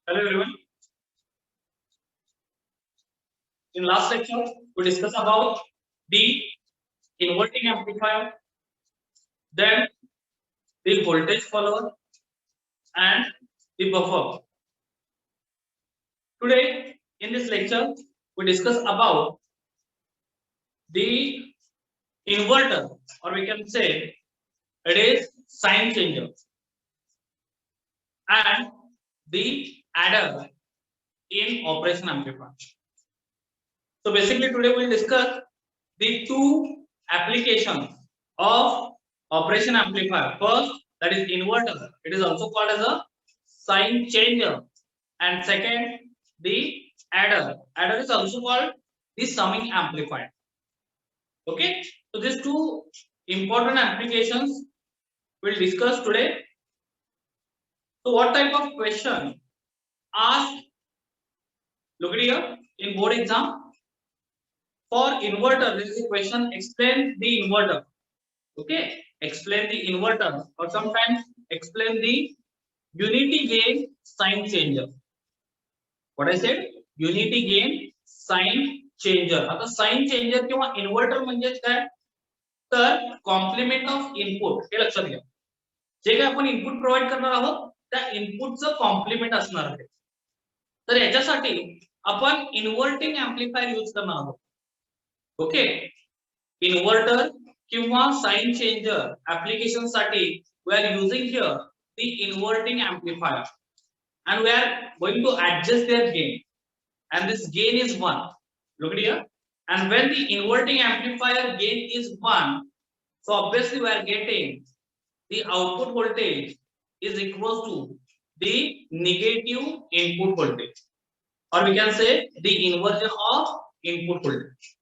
Hello everyone. In last lecture, we discussed about the inverting amplifier, then the voltage follower, and the buffer. Today, in this lecture, we discuss about the inverter, or we can say it is sign changer, and the adder in operation amplifier. So basically today we will discuss the two applications of operation amplifier. First, that is inverter. It is also called as a sign changer. And second, the adder. Adder is also called the summing amplifier. Okay. So these two important applications we'll discuss today. So what type of question asked? Look at here in board exam. For inverter, there is a question, explain the inverter. Okay, explain the inverter, or sometimes explain the unity gain sign changer. What I said, unity gain sign changer. आता sign changer किंवा inverter म्हणजेच काय, तर complement of input हे लक्षात घ्या. जे काय आपण input provide करणार आहोत त्या इनपुटचं कॉम्प्लिमेंट असणार आहे. तर याच्यासाठी आपण इन्व्हर्टिंग एम्प्लिफायर यूज करणार आहोत. ओके, इन्व्हर्टर किंवा साइन चेंजर application साठी we are using here the inverting amplifier, and we are going to adjust their gain, and this gain is 1. Look at here, and when the inverting amplifier gain is 1, so obviously we are getting the output voltage is equal to the negative input voltage, or we can say the inversion of input voltage.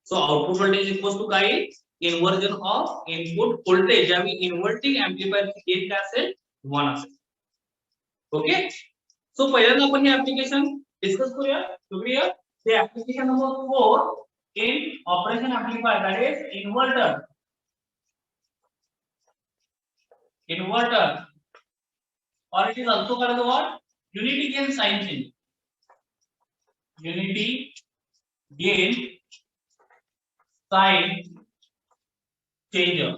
So output voltage equals to काय, inversion of input voltage. ज्यावेळी inverting amplifier ची gain काय असेल, 1 असेल. Okay, सो पहिल्यांदा आपण हे application discuss करूया. करूया the application number 4 in operation amplifier, that is inverter. Or it is also called as what, unity gain sign change. Unity gain sign changer.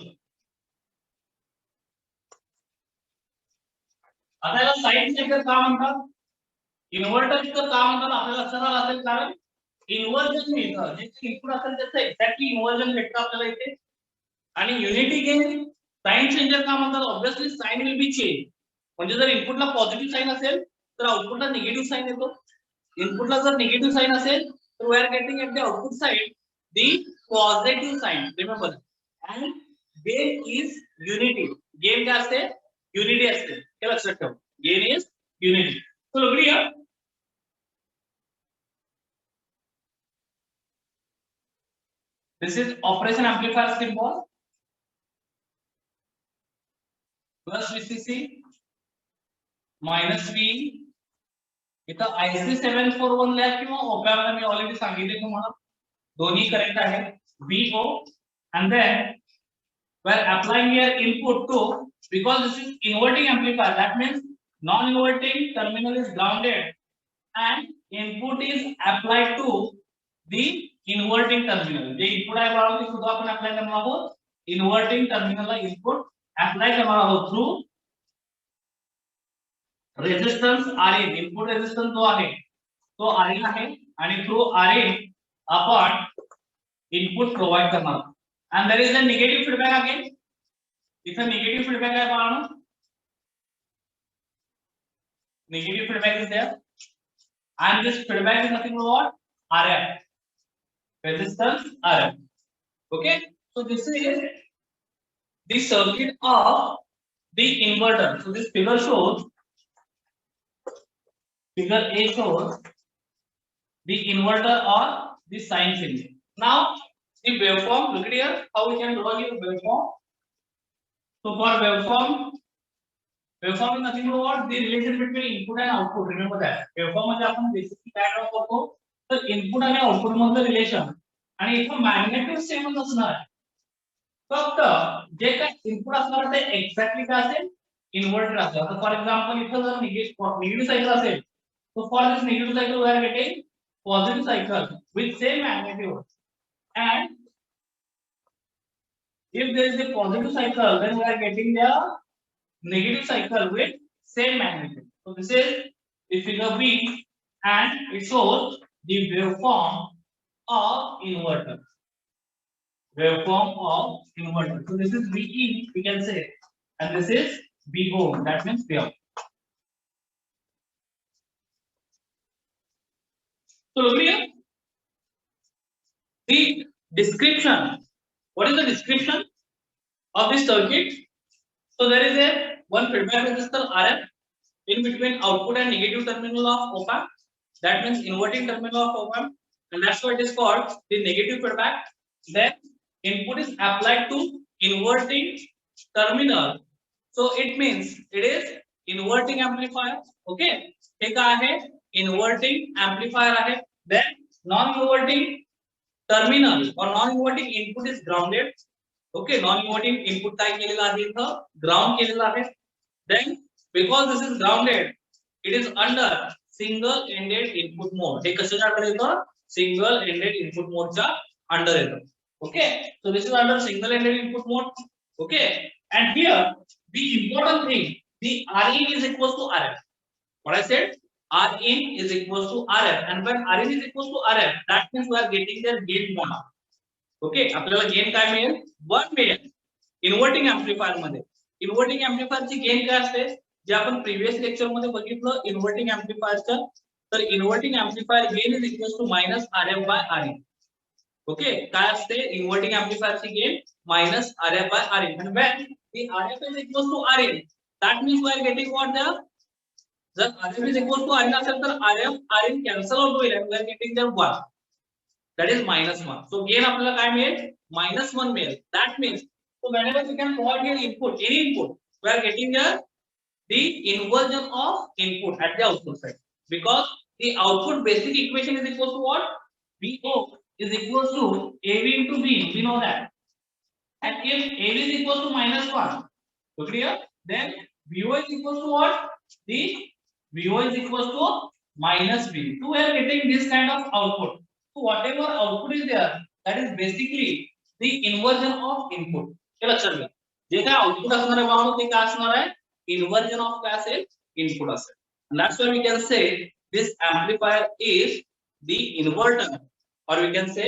आता याला साइन चेंजर का म्हणतात, इन्व्हर्टरचं का म्हणतात आपल्याला लक्षात आलं असेल, कारण इन्व्हर्जन मिळतं, जे इनपुट असेल त्याचं एक्झॅक्टली इन्व्हर्जन भेटतं आपल्याला इथे. आणि युनिटी गेन साइन चेंजर का म्हणतात, obviously sign will be change. म्हणजे जर इनपुटला पॉझिटिव्ह साइन असेल तर आउटपुटला निगेटिव्ह साइन येतो. इनपुटला जर निगेटिव्ह साइन असेल तर we are getting at the output side the positive sign. Remember, and gain is unity. Gain क्या असते, unity असते. क्या लक्षात ठेव, gain is unity. So look here, this is operation amplifier symbol, plus VCC minus V. इथं IC 741 lab किंवा ऑपॅम्प मी already सांगितले तुम्हाला, दोन्ही करेक्ट आहे. VO, and then we are applying here input to, because this is inverting amplifier, that means non-inverting terminal is grounded and input is applied to the inverting terminal. J input आहे बघा ते सुद्धा आपण apply करणार आहोत inverting terminal ला input apply करणार आहोत through resistance Rin. input resistance जो आहे तो Rin आहे आणि through Rin आपण इनपुट प्रोव्हाइड करणार. and there is a negative feedback again. इथं negative feedback आहे पाहणं, negative feedback is there, and this feedback is nothing but what, RF, resistance RF. Okay, so this is the circuit of the inverter. So this figure shows, figure A shows the inverter or the sign changer. Now the waveform, look at here how we can draw here waveform. So for waveform is nothing but what, the relation between input and output. Remember that waveform मध्ये आपण basically काय draw करतो, तर input आणि output मधलं relation, आणि इथं magnetic सेमच असणार आहे. फक्त जे काय इनपुट असणार ते एक्झॅक्टली काय असेल, इन्व्हर्टर असेल. आता फॉर एक्झाम्पल इथं जर निगेटिव्ह साईड असेल So for this negative cycle, we are getting positive cycle with same magnitude. And if there is a positive cycle, then we are getting the negative cycle with same magnitude. So this is the figure B, and it shows the waveform of inverter. Waveform of inverter. So this is VE, we can say, and this is VO. That means V out. So look here. The description. What is the description of this circuit? So there is a one feedback resistor RF in between output and negative terminal of op amp. That means inverting terminal of op amp, and that's why it is called the negative feedback. Then input is applied to inverting terminal. So it means it is inverting amplifier. Okay, हे काय आहे? Inverting amplifier आहे. Then non-inverting terminal or non-inverting input is grounded. Okay, non-inverting input काय केलेला आहे इथं? Ground केलेला आहे. Then because this is grounded, it is under single ended input mode. हे कशाच्या अंडर येतं? Single ended input mode च्या अंडर येतं. Okay, so this is under single ended input mode. Okay, and here the important thing, the Rin is equal to Rf. What I said, Rin is equal to Rf, and when Rin is equal to Rf, that means we are getting their gain 1. Okay, आपल्याला gain काय मिळेल? 1 मिळेल. Inverting amplifier मध्ये inverting amplifier ची gain काय असते? जे आपण previous lecture मध्ये बघितलं इन्व्हर्टिंग एम्प्लिफायरचं, तर inverting amplifier gain is equal to minus Rf by Rin. Okay, काय असते? इन्व्हर्टिंग एम्प्लिफायर ची gain minus Rf by Rin, and when the Rf is equal to Rin, that means we are getting what there? जर Rf is equal to Rin असेल तर Rf Rin cancel out होईल, and we are getting there 1. That is -1. So gain आपल्याला काय मिळेल? -1 मिळेल. That means so whenever we can provide here input, any input, we are getting here the inversion of input at the output side, because the output basic equation is equal to what? VO is equal to AV into B. We know that. And if AV is equal to -1, so clear? Then VO is equal to what? The VO is equal to -B. So we are getting this kind of output. So whatever output is there, that is basically the inversion of input. हे लक्षात घ्या. जे काय output असणार आहे बाळांनो, ते काय असणार आहे? Inversion of काय असेल? Input असेल. And that's why we can say this amplifier is the inverter, or we can say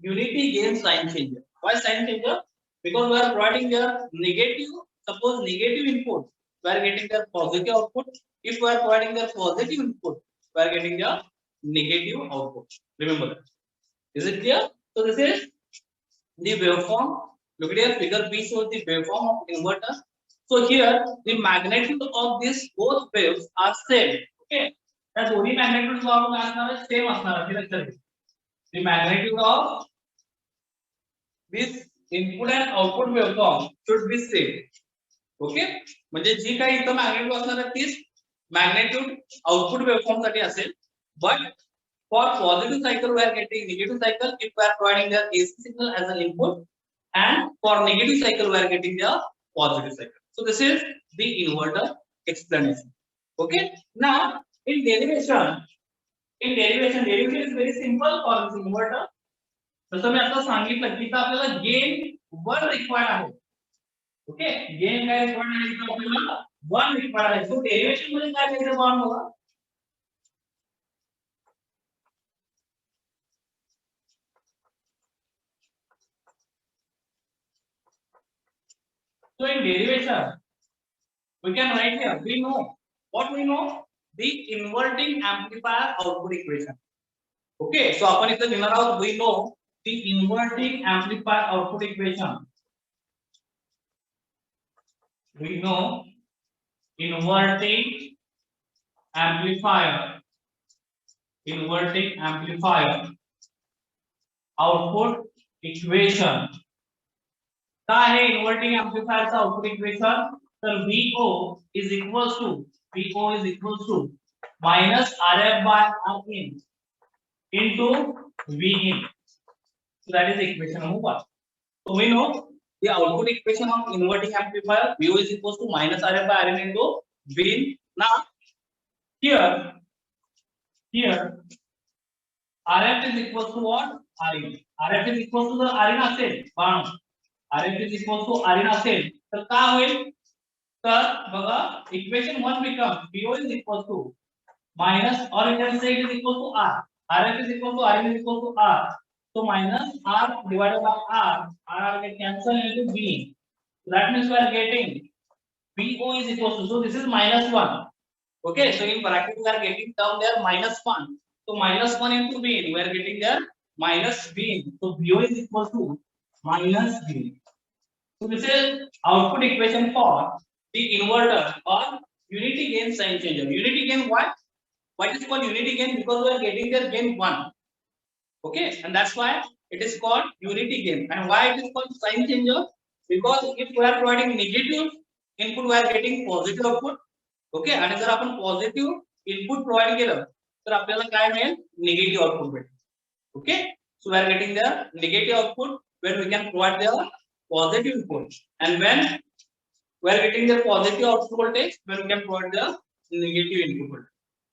unity gain sign changer. Why sign changer? Because we are providing their negative, suppose negative input, we are getting their positive output. If we are providing their positive input, we are getting their negative output. Remember that. Is it clear? So this is the waveform. Look at here, figure B shows the waveform of inverter. So here the magnitude of these both waves are same. Okay, that's only magnitude of same asnar. The magnitude of this input and output waveform should be same. Okay, म्हणजे जी काही इथं magnitude असणार आहे तीच magnitude output waveform साठी असेल. But for positive cycle, we are getting negative cycle if we are providing the AC signal as an input, and for negative cycle, we are getting the positive cycle. So this is the inverter explanation. Okay. Now in derivation, derivation is very simple for this inverter. जसं मी आता सांगितलं की इथं आपल्याला gain 1 required आहे. Okay, gain काय required आहे? इथं आपल्याला 1 required आहे. So derivation मध्ये काय करायचं बाळांनो बघा. So in derivation, we can write here. We know what we know, the inverting amplifier output equation. Okay, so आपण इथं लिहिणार आहोत, we know the inverting amplifier output equation. We know inverting amplifier output equation. काय आहे inverting एम्प्लिफायरचा output equation? तर VO is equal to minus RF by Rin into Vin. So that is equation number 1. So we know the output equation of inverting amplifier, VO is equal to minus RF by Rin into Vin. Now here here RF is equal to what? RN. RF is equal to the RN असेल पण RF is equal to RN असेल तर काय होईल तर बघा equation 1 becomes PO is equal to minus or you can say it is equal to R. RF is equal to RN is equal to R. So minus R divided by R get cancelled into B. So that means we are getting BO is equal to, so this is minus 1. Okay, so in bracket we are getting down there minus 1. So minus 1 into B, we are getting there minus B. So BO is equal to minus B. So this is output equation for the inverter or unity gain sign changer. Unity gain what? Why it is called unity gain? Because we are getting their gain 1. Okay, and that's why it is called unity gain. And why it is called sign changer? Because if we are providing negative input, we are getting positive output. Okay, आणि जर आपण positive input provide केलं तर आपल्याला काय मिळेल negative output मिळेल. Okay, so we are getting the negative output when we can provide the positive input, and when we are getting the positive output voltage when we can provide the negative input voltage.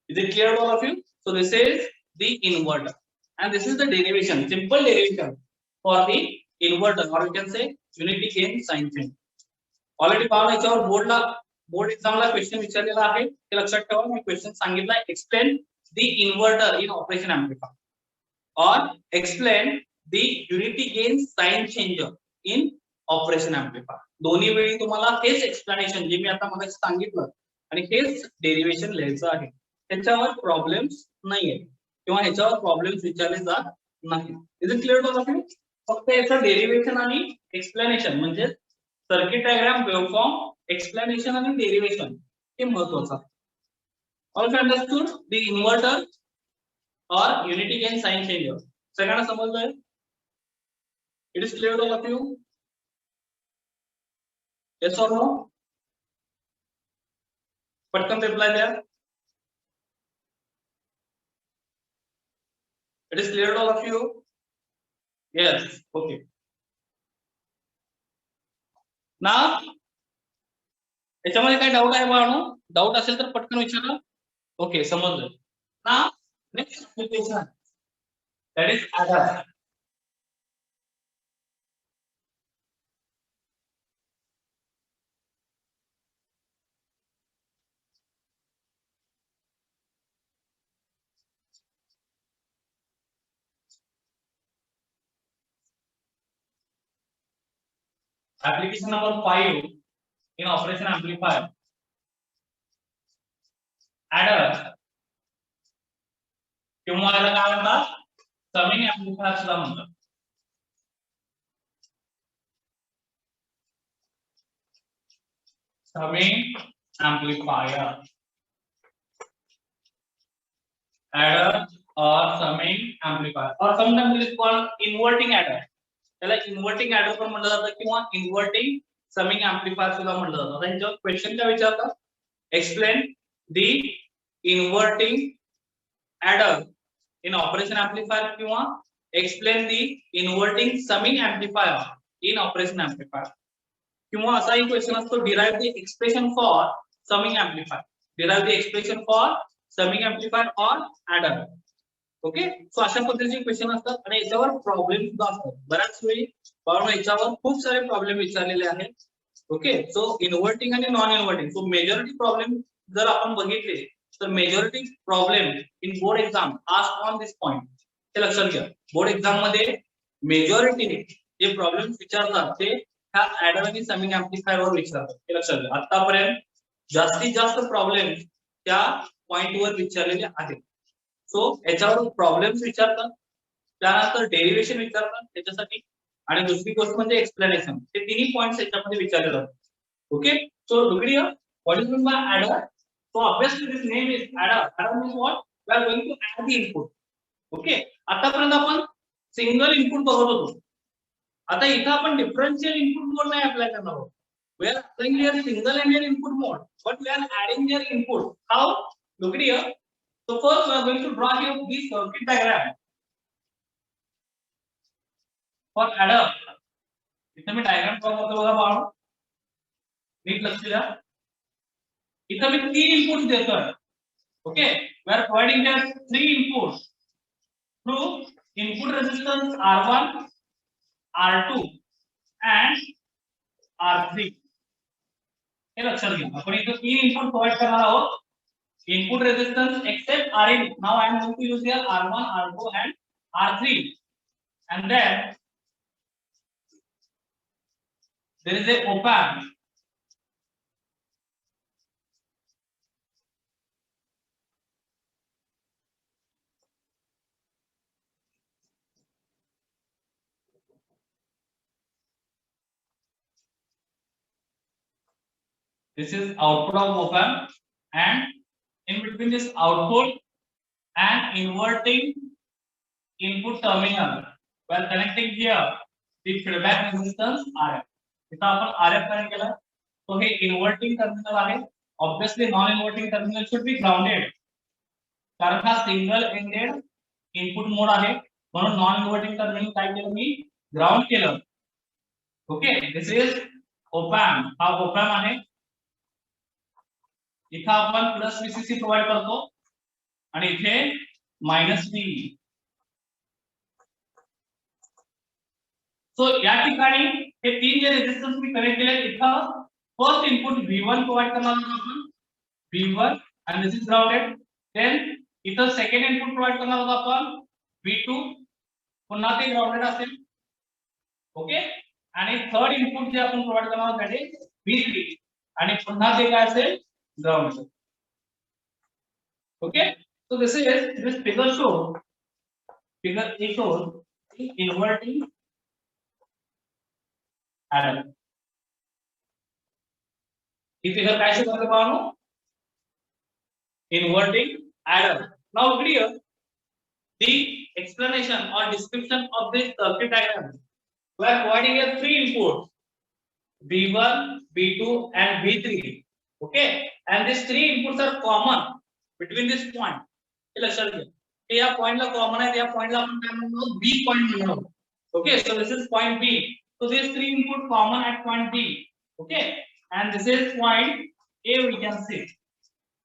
Is it clear to all of you? So this is the inverter and this is the derivation, simple derivation for the inverter, or you can say unity gain sign chain. Already पाहून याच्यावर board एग्जामला question विचारलेला आहे ते लक्षात ठेवा. मी question सांगितला explain the inverter in operation amplifier और explain the unity gain sign changer in operation amplifier. दोन्ही वेळी तुम्हाला हेच एक्सप्लेनेशन जे मी आता मगाशी सांगितलं आणि हेच डेरिव्हेशन लिहायचं आहे. त्याच्यावर प्रॉब्लेम्स नाहीये किंवा ह्याच्यावर प्रॉब्लेम्स विचारले जात नाही. Is it clear to all? फक्त याचं डेरिव्हेशन आणि एक्सप्लेनेशन म्हणजे सर्किट डायग्राम, वेवफॉर्म, एक्सप्लेनेशन आणि डेरिव्हेशन हे महत्त्वाचं आहे. All of understood the inverter और युनिटी गेन साइन चेंजर सगळ्यांना समजलंय? It is clear to all of you? Yes और नो? पटकन रिप्लाय द्या. It is clear to all of you? Yes, okay. ना याच्यामध्ये काय डाऊट आहे बाळांनो? डाऊट असेल तर पटकन विचारा. ओके, समजलं ना. Next application that is order. Application number 5 in operation amplifier. Adder किंवा याला काय म्हणतात? समिंग एम्प्लिफायर सुद्धा म्हणतात. Summing amplifier, adder or summing amplifier, or sometimes it is called inverting adder. त्याला इन्व्हर्टिंग ऍडर पण म्हटलं जातं किंवा इन्व्हर्टिंग समिंग एम्प्लिफायर सुद्धा म्हटलं जातं. आता ह्याच्यावर क्वेश्चन काय विचारतात? Explain the inverting adder in operation amplifier किंवा explain the inverting summing amplifier in operation amplifier. किंवा असाही क्वेश्चन असतो derive the expression for summing amplifier. Derive the expression for summing amplifier और ऍडर. ओके, सो अशा पद्धतीचे question असतात आणि याच्यावर प्रॉब्लेम सुद्धा असतात. बऱ्याच वेळी पण याच्यावर खूप सारे प्रॉब्लेम विचारलेले आहेत. ओके, सो इन्व्हर्टिंग आणि non inverting. So majority problem जर आपण बघितले तर majority problem in board exam asked on this point. हे लक्षात घ्या, बोर्ड एक्झाम मध्ये मेजॉरिटी जे प्रॉब्लेम्स विचारतात ते ह्या ऍडर आणि समिंग एम्प्लिफायर वर विचारतात. हे लक्षात घ्या. आतापर्यंत जास्तीत जास्त प्रॉब्लेम त्या पॉइंट वर विचारलेले आहेत. सो याच्यावर प्रॉब्लेम्स विचारतात, त्यानंतर डेरिव्हेशन विचारतात त्याच्यासाठी, आणि दुसरी गोष्ट म्हणजे एक्सप्लेनेशन. हे तिन्ही पॉइंट्स याच्यामध्ये विचारले जातात. Okay, so look here, what is meant by adder? So obviously this name is adder. Adder means what? We are going to add the input. Okay, आतापर्यंत आपण सिंगल इनपुट बघत होतो. आता इथं आपण डिफरन्शियल इनपुट मोड नाही apply करणार आहोत. We are applying here single ended input mode, but we are adding their input. How? Look here. So first we are going to draw here the circuit diagram for adder. इथे मी diagram draw करतो बघा बाळा, NEET लक्ष द्या. इथे मी 3 inputs देतोय. Okay, we are providing here three inputs through input resistance R1, R2 and R3. हे लक्षात घ्या. आपण इथे तीन इनपुट प्रोव्हाइड करणार आहोत. Input resistance except Rin. Now I am going to use here R1, R2 and R3. And then there is a op-amp. This is output of op-amp, and in between this output and inverting input terminal, we are connecting here the feedback resistance RF. इथं आपण RF connect केला, तो हे inverting terminal आहे. Obviously non inverting terminal should be grounded, कारण हा single ended input mode आहे, म्हणून non inverting terminal काय केलं मी ग्राउंड केलं. Okay, this is op-amp. हा op-amp आहे. इथे आपण प्लस VCC प्रोव्हाइड करतो आणि इथे मायनस V. सो या ठिकाणी हे तीन जे रेजिस्टन्स मी कनेक्ट केले, इथं फर्स्ट इनपुट V1 प्रोव्हाइड करणार आहोत आपण, V1 and this is grounded. then इथं सेकंड इनपुट प्रोव्हाइड करणार आहोत आपण V2, पुन्हा ते ग्राउंडेड असेल. ओके, आणि थर्ड इनपुट जे आपण प्रोव्हाइड करणार आहोत that is V3 आणि पुन्हा ते काय असेल grounded. Okay, so this figure shows the inverting adder. This figure काय शो करते पाहनो, inverting adder. Now clear the explanation or description of this circuit diagram. We are providing here three inputs, V1, V2 and V3. Okay, and these three inputs are common between this point. हे लक्षात घ्या, हे या पॉइंटला common आहे, या पॉइंटला आपण काय म्हणतो B पॉइंट म्हणतो. Okay, so this is point B. So these three input common at point B. Okay, and this is point A we can see.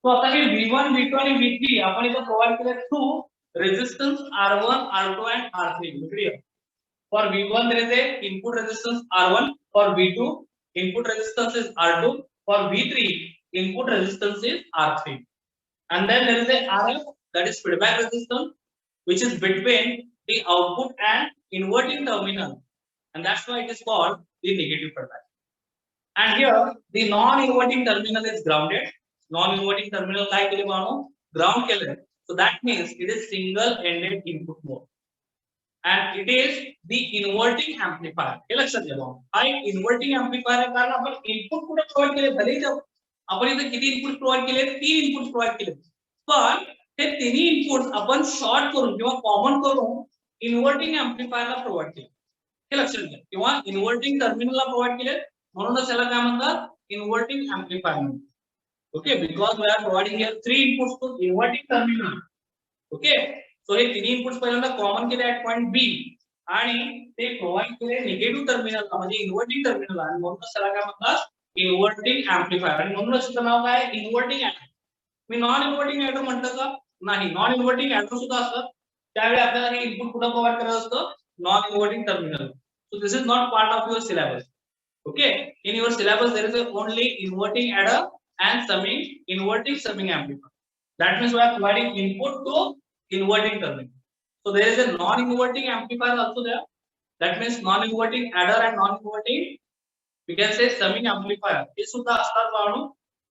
So आता हे V1, V2 आणि V3 आपण इथे प्रोव्हाइड केले through resistance R1, R2 and R3. Clear? For V1 there is a input resistance R1, for V2 input resistance is R2, for V3 input resistance is R3, and then there is a RF, that is feedback resistance, which is between the output and inverting terminal, and that's why it is called the negative feedback. And here the non-inverting terminal is grounded. Non-inverting terminal काय केले मानो ground केले, so that means it is single ended input mode and it is the inverting amplifier. हे लक्षात घ्या, हा एक inverting amplifier आहे, कारण आपण इनपुट कुठे प्रोव्हाइड केले, भले आपण इथे किती इनपुट प्रोव्हाइड केले, तीन इनपुट प्रोव्हाइड केले, पण हे तिन्ही इनपुट आपण शॉर्ट करून किंवा कॉमन करून इन्व्हर्टिंग एम्प्लीफायरला प्रोव्हाइड केले. हे लक्षात घ्या, किंवा इन्व्हर्टिंग टर्मिनलला प्रोव्हाइड केले, म्हणूनच याला काय म्हणतात inverting amplifier. Okay, because we are providing here three inputs to inverting terminal. Okay, so हे तिन्ही इनपुट्स पहिल्यांदा कॉमन केले ऍट पॉइंट बी आणि ते प्रोव्हाइड केले निगेटिव्ह टर्मिनलला, म्हणजे इन्व्हर्टिंग टर्मिनलला, आणि म्हणूनच त्याला काय म्हणतात इन्व्हर्टिंग एम्प्लीफायर. आणि म्हणूनच त्याचं नाव काय इन्व्हर्टिंग ऍडर. मी नॉन इन्व्हर्टिंग ऍडर म्हणतो का, नाही, नॉन इन्व्हर्टिंग ऍडर सुद्धा असतात, त्यावेळी आपल्याला हे इनपुट कुठे प्रोव्हाइड करायचं असतं non inverting terminal. So this is not part of your syllabus. Okay, in your syllabus there is only inverting adder and inverting summing amplifier. That means we are providing input to inverting terminal. So there is a non-inverting amplifier also there. That means non-inverting adder and non-inverting, we can say summing amplifier. हे सुद्धा असतात पाहणं,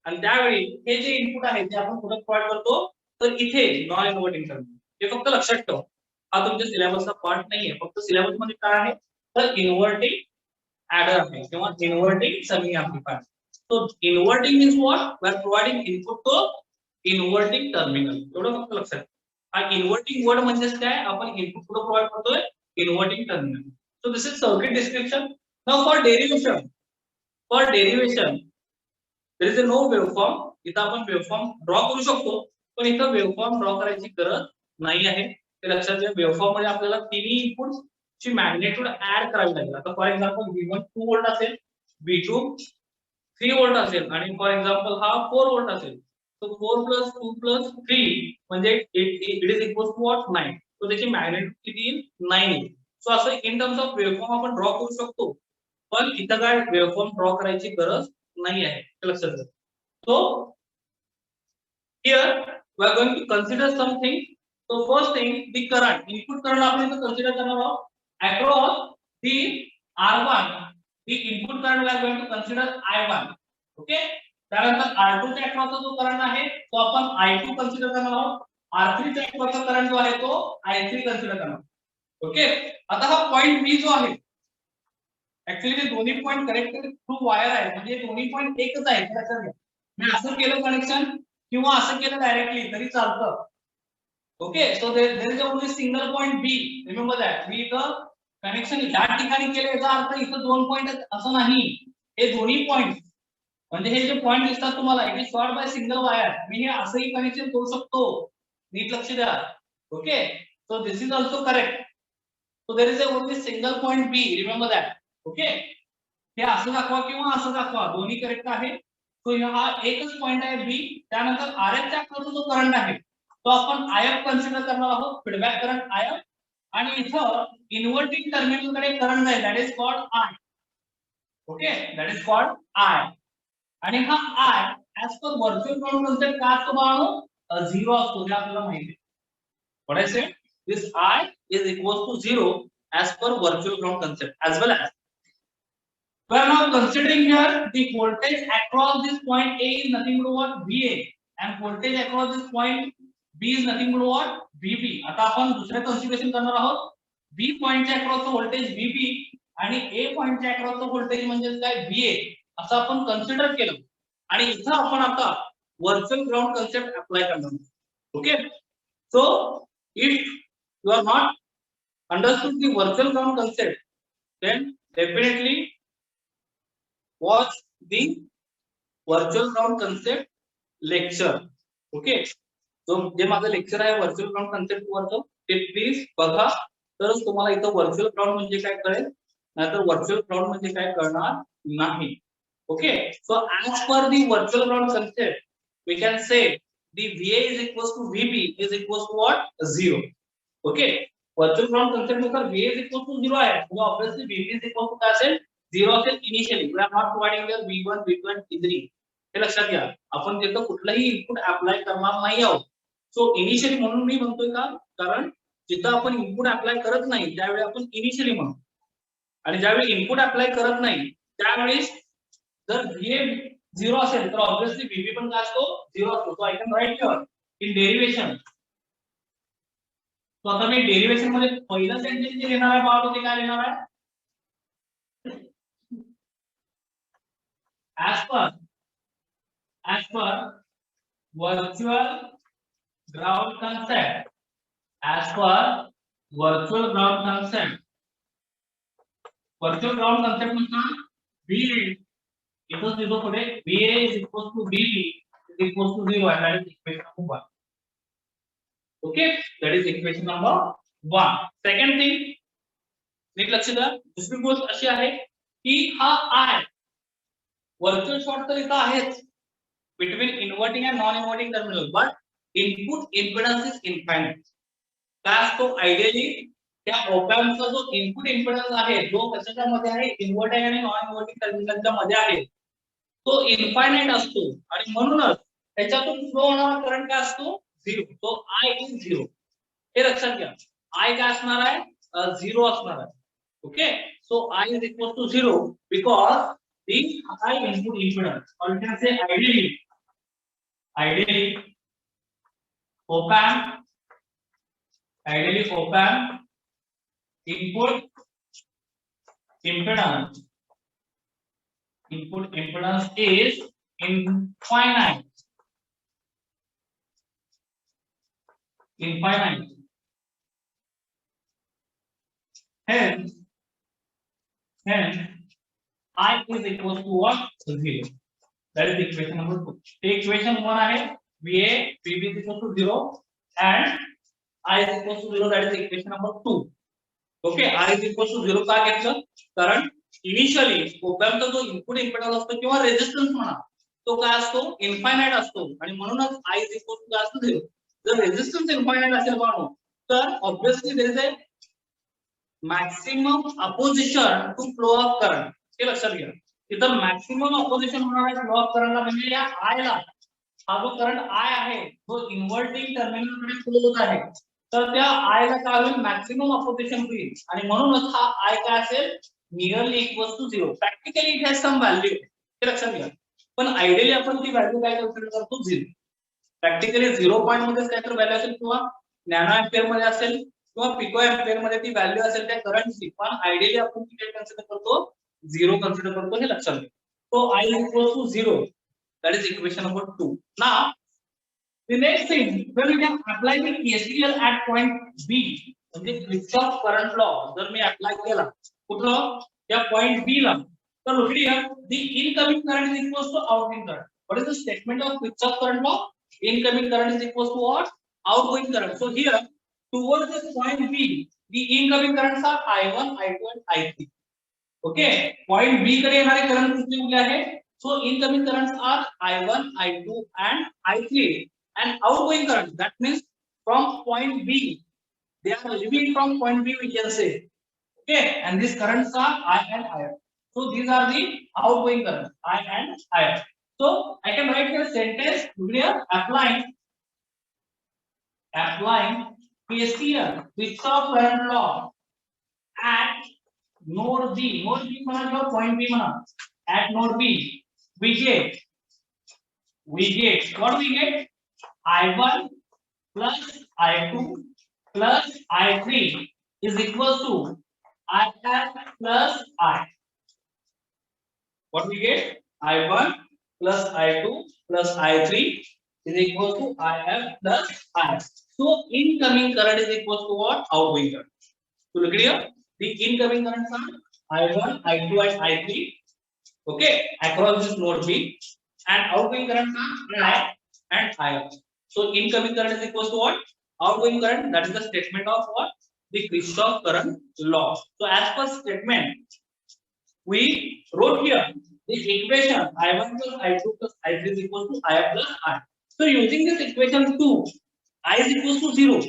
आणि त्यावेळी हे जे input आहे ते आपण कुठे provide करतो, तर इथे नॉन इन्व्हर्टिंग टर्मिनल. हे फक्त लक्षात ठेवा, हा तुमच्या सिलेबसचा पार्ट नाहीये, फक्त सिलेबस मध्ये काय आहे तर इन्व्हर्टिंग adder आहे किंवा inverting summing amplifier. So inverting means what? We are providing input to inverting terminal. एवढं फक्त लक्षात. हा inverting word म्हणजेच काय, आपण इनपुट कुठे प्रोव्हाइड करतोय inverting terminal. So this is circuit description. Now for derivation there is a no waveform. इथं आपण waveform ड्रॉ करू शकतो, पण इथं waveform ड्रॉ करायची गरज नाही आहे. ते लक्षात घ्या, waveform मध्ये आपल्याला तिन्ही इनपुट्स ची मॅग्नेट्यूड ऍड करावी लागेल. आता फॉर एक्झाम्पल V1 2 व्होल्ट असेल, V2 3 व्होल्ट असेल, आणि फॉर एक्झाम्पल हा 4 व्होल्ट असेल, So 4 plus 2 plus 3 म्हणजे it is equals to what 9. So त्याची मॅग्निट्यूड किती येईल 9 येईल. सो असं इन टर्म्स ऑफ वेव्हफॉर्म आपण ड्रॉ करू शकतो, पण इथं काय वेव्हफॉर्म ड्रॉ करायची गरज नाही आहे, लक्षात घ्या. So here we are going to consider something. So first thing, the current, input current आपण इथं consider करणार आहोत. Across the R1, the input current we are going to consider I1. Okay. त्यानंतर R2 च्या अक्रॉसचा जो करंट आहे तो आपण I2 कन्सिडर करणार आहोत. R3 च्या अक्रॉसचा करंट जो आहे तो I3 कन्सिडर करणार. ओके. आता हा पॉइंट B जो आहे, ऍक्च्युअली ते दोन्ही पॉइंट कनेक्टेड थ्रू वायर आहे, म्हणजे दोन्ही पॉइंट एकच आहे. लक्षात घ्या. मी असं केलं कनेक्शन किंवा असं केलं डायरेक्टली तरी चालतं. Okay. So there is only single point B. Remember that. मी इथं कनेक्शन ह्या ठिकाणी केलं याचा अर्थ इथं दोन पॉइंट असं नाही. हे दोन्ही पॉइंट म्हणजे हे जे पॉइंट दिसतात तुम्हाला, it is short by single wire. मी हे असंही कनेक्शन करू शकतो. नीट लक्ष द्या. Okay. So this is also correct. So there is only single point B. Remember that. Okay. हे असं दाखवा किंवा असं दाखवा, दोन्ही करेक्ट आहे. सो हा एकच पॉइंट आहे B. त्यानंतर RF च्या अक्रॉस जो करंट आहे तो आपण IF कन्सिडर करणार आहोत, फीडबॅक करंट IF. आणि इथं इन्व्हर्टिंग टर्मिनल कडे करंट आहे, that is called I. Okay. That is called I. आणि हा I as per virtual ground concept काय असतो बाळांनो? 0 असतो, हे आपल्याला माहिती आहे. What I said, this I is equals to 0 as per virtual ground concept as well as we are now considering here the voltage across this point A is nothing but what VA, and voltage across this point B is nothing but what VB. आता आपण दुसरे consideration करणार आहोत. B point च्या अक्रॉसचं voltage VB आणि A point च्या अक्रॉसचं voltage म्हणजे काय VA असं आपण कन्सिडर केलं. आणि इथं आपण आता व्हर्च्युअल ग्राउंड कन्सेप्ट अप्लाय करणार आहोत. Okay. So if you are not understood the virtual ground concept, then definitely watch the virtual ground concept lecture. Okay. So जे माझं लेक्चर आहे व्हर्च्युअल ग्राउंड कन्सेप्ट वरचं ते प्लीज बघा, तरच तुम्हाला इथं व्हर्च्युअल ग्राउंड म्हणजे काय कळेल, नाहीतर व्हर्च्युअल ग्राउंड म्हणजे काय कळणार नाही. Okay. So as per the virtual ground concept, we can say the VA is equals to VB is equals to what? 0. Okay. Virtual ground concept नुसार VA is equals to 0 आहे. So obviously VB is equals to काय असेल? 0 असेल initially. We are not providing here V1, V2 and V3. हे लक्षात घ्या. आपण तिथं कुठलाही इनपुट अप्लाय करणार नाही आहोत. सो इनिशियली म्हणून मी म्हणतोय का, कारण जिथं आपण इनपुट अप्लाय करत नाही त्यावेळी आपण इनिशियली म्हणतो, आणि ज्यावेळी इनपुट अप्लाय करत नाही त्यावेळी जर VA 0 असेल तर ऑब्वियसली VB पण काय असतो 0 असतो. So I can write here in derivation. तो आता मी डेरिवेशन मध्ये पहिलं सेंटेन्स जे लिहिणार आहे बाबा ते काय लिहिणार आहे? as per virtual ground concept, as per virtual ground concept, virtual ground concept नुसार VA इथं दिसतो पुढे VA is equals to VB is equals to 0 and that is equation number 1. Okay, that is equation number 1. Second thing, NEET लक्ष द्या. दुसरी गोष्ट अशी आहे की हा I व्हर्च्युअल शॉर्ट तर इथं आहेच between inverting and non inverting terminal, but input impedance is infinite. काय असतो आयडियली त्या ऑप एम्पचा जो इनपुट इम्पेडन्स आहे जो कशाच्या मध्ये आहे, इन्व्हर्टिंग आणि नॉन इन्व्हर्टिंग टर्मिनलच्या मध्ये आहे, तो इनफायनाइट असतो आणि म्हणूनच त्याच्यातून फ्लो होणारा करंट काय असतो 0. तो I इज 0. हे लक्षात घ्या. I काय असणार आहे 0 असणार आहे. Okay. So I is equal to 0 because the high input impedance, or you can say ideally op amp input impedance is infinite. Hence I is equals to what? 0. That is equation number 2. Equation 1 आहे VA VB is equals to 0 and I is equals to 0. That is equation number 2. Okay, I is equals to 0 का घेतलं? कारण initially op amp चा जो input impedance असतो किंवा resistance म्हणा, तो काय असतो इन्फायनाइट असतो आणि म्हणूनच I इज इक्वल टू काय असतो 0. जर रेझिस्टन्स इन्फायनाइट असेल म्हणून तर obviously there is a maximum opposition to flow of current. हे लक्षात घ्या. इथं मॅक्सिमम अपोजिशन होणार आहे फ्लो ऑफ करंटला म्हणजे या I ला. हा जो करंट I आहे तो इन्व्हर्टिंग टर्मिनल कडे फ्लो होत आहे. तर त्या I ला काय होईल मॅक्सिमम अपोजिशन होईल आणि म्हणूनच हा I काय असेल nearly equal to 0. Practically it has some value. हे लक्षात घ्या. पण आयडियली आपण ती व्हॅल्यू काय कन्सिडर करतो 0. प्रॅक्टिकली 0 पॉइंट मध्येच काहीतरी व्हॅल्यू असेल किंवा नॅनो एम्पियर मध्ये असेल किंवा पिको एम्पियर मध्ये ती व्हॅल्यू असेल त्या करंटची. पण आयडियली आपण ती काय कन्सिडर करतो 0 कन्सिडर करतो. हे लक्षात घ्या. तो I equal to 0. That is equation number 2. Now, the next thing, when we can apply the KCL at point B, म्हणजे Kirchhoff current law जर मी अप्लाय केला कुठं या पॉइंट B ला तर look here, the incoming current is equal to outgoing current. What is the statement of Kirchhoff current law? Incoming current is equal to what? Outgoing current. So here, towards this point B, the incoming currents are I1, I2 and I3. Okay, point B कडे येणारे current कुठले आहे? So incoming currents are I1, I2 and I3 and outgoing currents, that means from point B they are leaving from point B we can say. Okay, and these currents are I and I. So these are the outgoing currents I and I. So I can write here sentence here applying KCL Kirchhoff current law at node B. Node B म्हणा किंवा point B म्हणा. At node B we get what we get I1 plus I2 plus I3 is equal to IF plus I. What we get I1 plus I2 plus I3 is equal to IF plus I. So incoming current is equal to what? Outgoing current. So look here, the incoming currents are I1, I2 and I3. Okay, across this node B, and outgoing current are I and I. So incoming current is equal to what? Outgoing current. That is the statement of what? The Kirchhoff current law. So as per statement, we wrote here the equation I1 plus I2 plus I3 is equal to I plus I. So using this equation 2, I is equal to 0.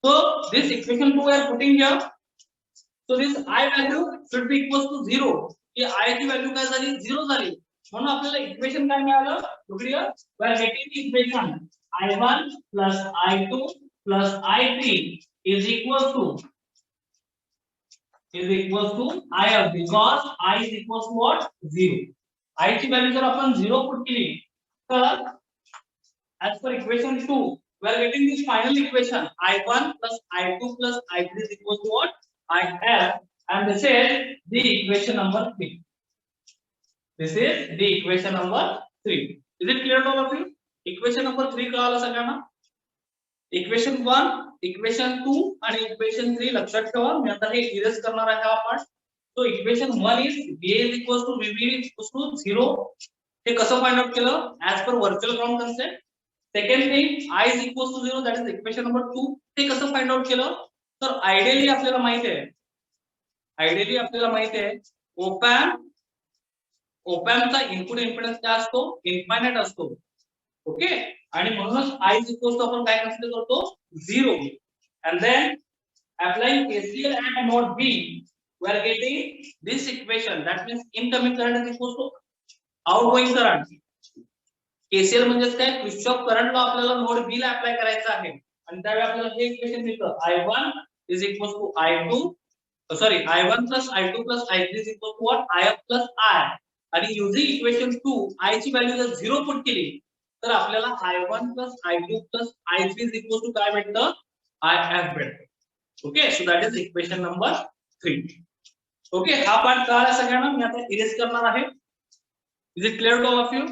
So this equation 2 we are putting here. So this I value should be equal to 0. की I ची value काय झाली 0 झाली म्हणून आपल्याला equation काय मिळालं look here we are getting the equation I1 plus I2 plus I3 is equal to IF because I is equal to what 0. I ची व्हॅल्यू जर आपण 0 पुट केली तर as per equation 2 we are getting this final equation I1 plus I2 plus I3 is equal to what IF. And this is the equation number 3. This is the equation number 3. Is it clear to all of you? Equation number 3 कळालं सगळ्यांना? Equation 1, equation 2 आणि equation 3 लक्षात ठेवा. मी आता हे erase करणार आहे हा part. So equation 1 is VA is equal to VB is equal to 0. हे कसं फाइंड आउट केलं? As per virtual ground concept. Second thing, I is equal to 0, that is equation number 2. हे कसं find out केलं? तर ideally आपल्याला माहिती आहे ओपॅम्पचा input impedance काय असतो इन्फायनाइट असतो. ओके आणि म्हणूनच I इज इक्वल टू आपण काय कन्सिडर करतो 0. and then applying KCL at node B we are getting this equation, that means incoming current is equal to outgoing current. KCL म्हणजे काय Kirchhoff करंट लॉ आपल्याला node B ला apply करायचा आहे आणि त्यावेळी आपल्याला हे इक्वेशन मिळतं I1 is equal to I2 I1 plus I2 plus I3 is equal to what IF plus I. आणि using equation 2 I ची व्हॅल्यू जर 0 पुट केली तर आपल्याला I1 plus I2 plus I3 is equal to काय भेटतं IF भेटतं. Okay so that is equation number 3. Okay हा पार्ट कळाला सगळ्यांना? मी आता इरेज करणार आहे. Is it clear to all of you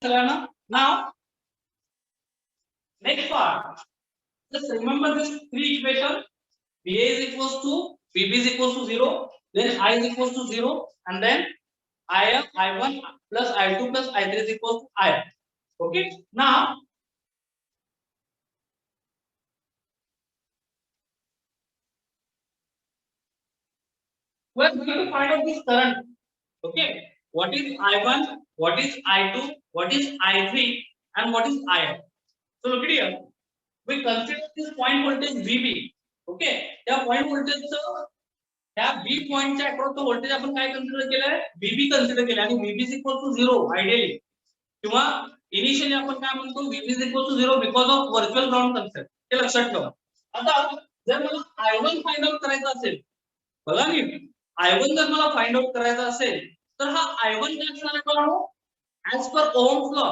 सगळ्यांना? Now next part, just remember this three equation. VA is equals to VB is equals to 0, then I is equals to 0, and then IF I1 plus I2 plus I3 is equals to IF. Okay, now we are going to find out this current. Okay, what is I1, what is I2, what is I3 and what is IF. So look at here, we consider this point voltage VB. Okay, त्या point voltage त्या B point च्या across चं voltage आपण काय consider केलंय, VB consider केलंय आणि VB is equal to 0 ideally, किंवा इनिशियली आपण काय म्हणतो VB is equal to 0 because of virtual ground concept. हे लक्षात ठेवा. आता जर मला I1 फाइंड आउट करायचा असेल, बघा नी I1 जर मला फाइंड आउट करायचा असेल तर हा I1 काय असणार आहे बघा, as per Ohm's law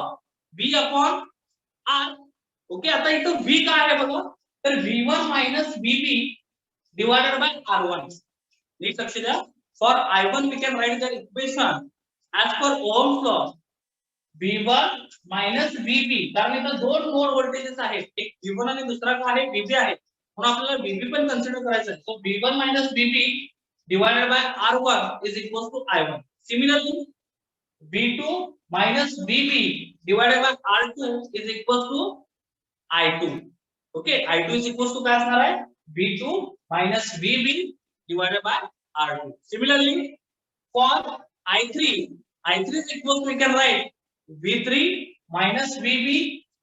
V upon R. Okay, आता इथं V काय आहे बघा, तर V1 minus VB divided by R1. नीट लक्ष द्या. For I1 we can write the equation as per Ohm's law V1 minus VB, कारण इथं दोन नोड व्होल्टेजेस आहेत, एक V1 आणि दुसरा काय आहे VB आहे, म्हणून आपल्याला VB पण कन्सिडर करायचं आहे. सो V1 minus VB divided by R1 is equal to I1. Similarly V2 minus VB divided by R2 is equal to I2. Okay, I2 is equal to काय असणार आहे, V2 minus VB divided by R2. Similarly for I3 is equal to, we can write V3 minus VB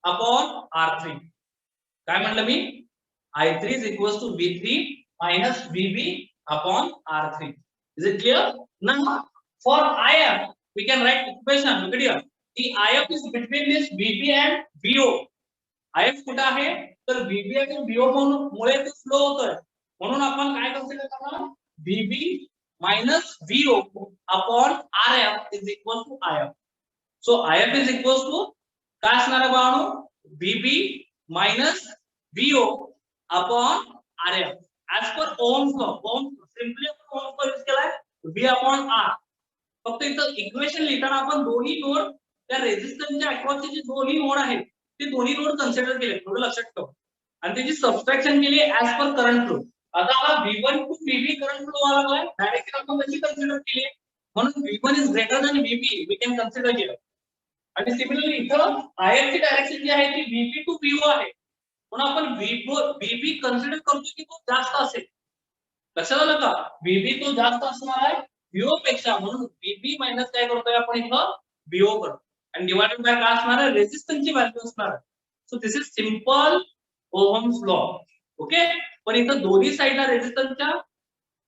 upon R3. काय म्हटलं मी, I3 is equal to V3 minus VB upon R3. Is it clear? Now for IF we can write equation. Look at here, the IF is between this VB and VO. IF कुठे आहे, तर VB आणि VO मुळे ते flow होतोय, म्हणून आपण काय consider करणार, VB minus VO upon RF is equal to IF. So IF is equal to काय असणार आहे बाळांनो, VB minus VO upon RF as per Ohm's law. Simply Ohm's law use केलाय, V upon R. फक्त इथं equation लिहिताना आपण दोन्ही नोड, त्या रेझिस्टन्सच्या अक्रॉसचे जे दोन्ही नोड आहेत ते दोन्ही नोड कन्सिडर केले, थोडं लक्षात ठेवा, आणि त्याची सबट्रॅक्शन केली ऍज पर करंट फ्लो. आता मला V1 to VB current flow आला लागलाय, डायरेक्टली आपण कशी कन्सिडर केली, म्हणून V1 is greater than VB we can consider केलं. आणि सिमिलरली इथं IF ची डायरेक्शन जी आहे ती VB टू VO आहे, म्हणून आपण VB कन्सिडर करतो की तो जास्त असेल. लक्षात आलं का, VB तो जास्त असणार आहे VO पेक्षा, म्हणून VB मायनस काय करतोय आपण इथं VO करतो, आणि डिवाइडेड बाय काय असणार आहे, रेझिस्टन्सची व्हॅल्यू असणार आहे. So this is simple Ohm's law. Okay, पण इथं दोन्ही साइडला रेझिस्टन्सच्या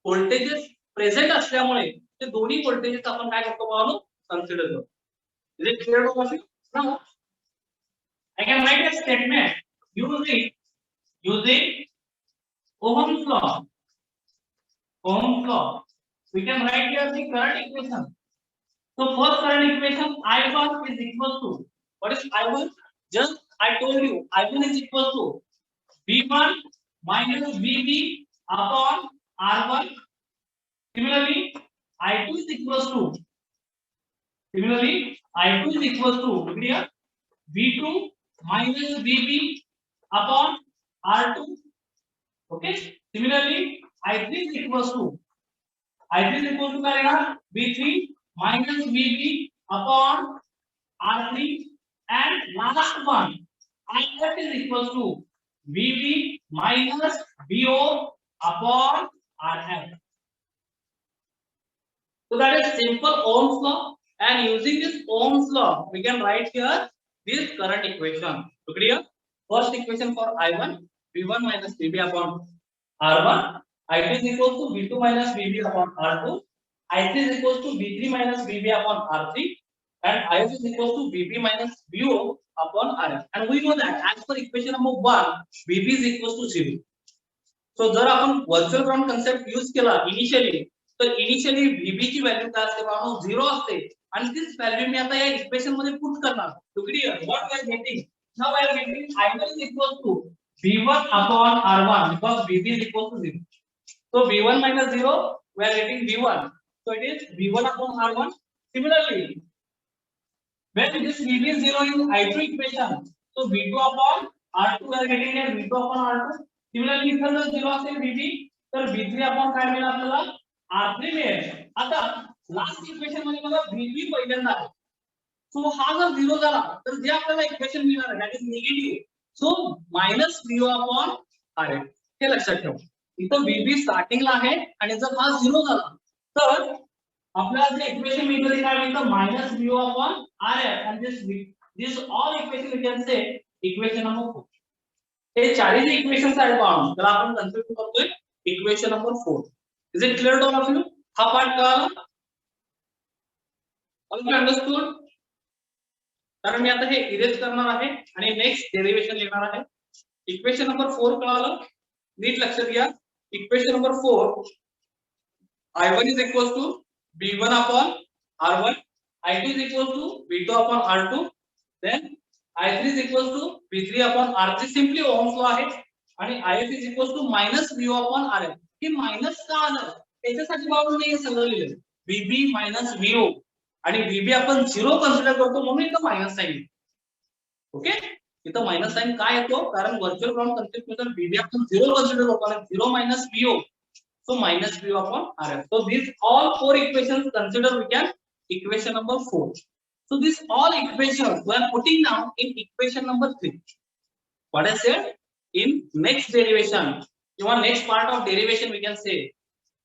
व्होल्टेजेस प्रेझेंट असल्यामुळे ते दोन्ही व्होल्टेजेस आपण काय करतो म्हणून कन्सिडर करतो. Is it clear to us? Now I can write a statement using Ohm's law. Ohm's law. We can write here the current equation. So first current equation, I1 is equal to, what is I1? Just I told you I1 is equal to V1 minus VB upon R1. Similarly I2 is equal to here V2 minus VB upon R2. Okay, similarly I3 is equal to क्या रहेगा, V3 minus VB upon R3, and last one IF is equal to VB minus VO upon RF. So that is simple Ohm's law, and using this Ohm's law we can write here this current equation. So clear? First equation for I1, V1 minus VB upon R1, I2 is equal to V2 minus VB upon R2, I3 is equal to V3 minus VB upon R3, and IF is equal to VB minus VO upon RF. And we know that as per equation number 1, VB is equal to 0. So जर आपण virtual ground concept use केला initially, तर initially VB ची value काय असते बाबा, 0 असते, आणि तीच व्हॅल्यू मी आता या इक्वेशन मध्ये पुट करणार. So clear what we are getting? Now we are getting I1 is equal to V1 upon R1 because VB is equal to 0. So V1 minus 0, we are getting V1. So it is V1 upon R1. Similarly, when this VB is 0 in I2 equation, so V2 upon R2 we are getting here V2 upon R2. Similarly, if जर 0 असेल VB, तर V3 upon काय मिळेल आपल्याला, R3 मिळेल. आता last equation मध्ये बघा VB पहिल्यांदा आहे, सो हा जर 0 झाला तर जे आपल्याला इक्वेशन मिळणार आहे that is negative, so minus VO upon RF. हे लक्षात ठेवा, इथं VB स्टार्टिंगला आहे आणि जर हा 0 झाला तर आपल्याला जे इक्वेशन मिळतं ते काय मिळतं minus V upon R F and this all equation we can say equation number 4. हे चारही जे इक्वेशन्स आहेत पाहून त्याला आपण कन्सिडर करतोय equation number 4. Is it clear to all of you? हा पार्ट कळाला? All understood? कारण मी आता हे इरेज करणार आहे आणि नेक्स्ट डेरिवेशन लिहिणार आहे. इक्वेशन नंबर 4 कळालं? नीट लक्षात घ्या. Equation number 4 I1 is equals to V1 upon R1, I2 is equals to V2 upon R2, then I3 is equals to V3 upon R3. Simply Ohm's law आहे आणि IF is equals to minus VO upon RF. Hey minus का आलं त्याच्यासाठी बाबा मी हे सगळं लिहिलं. VB minus VO आणि VB आपण 0 consider करतो म्हणून इथं मायनस साइन. ओके, इथं मायनस साइन का येतो कारण व्हर्च्युअल ग्राउंड कन्सेप्ट नुसार VB आपण 0 कन्सिडर करतो आणि 0 minus VO. So minus V upon RF. So these all four equations consider we can equation number 4. So these all equations we are putting down in equation number 3. What I said in next derivation, next part of derivation we can say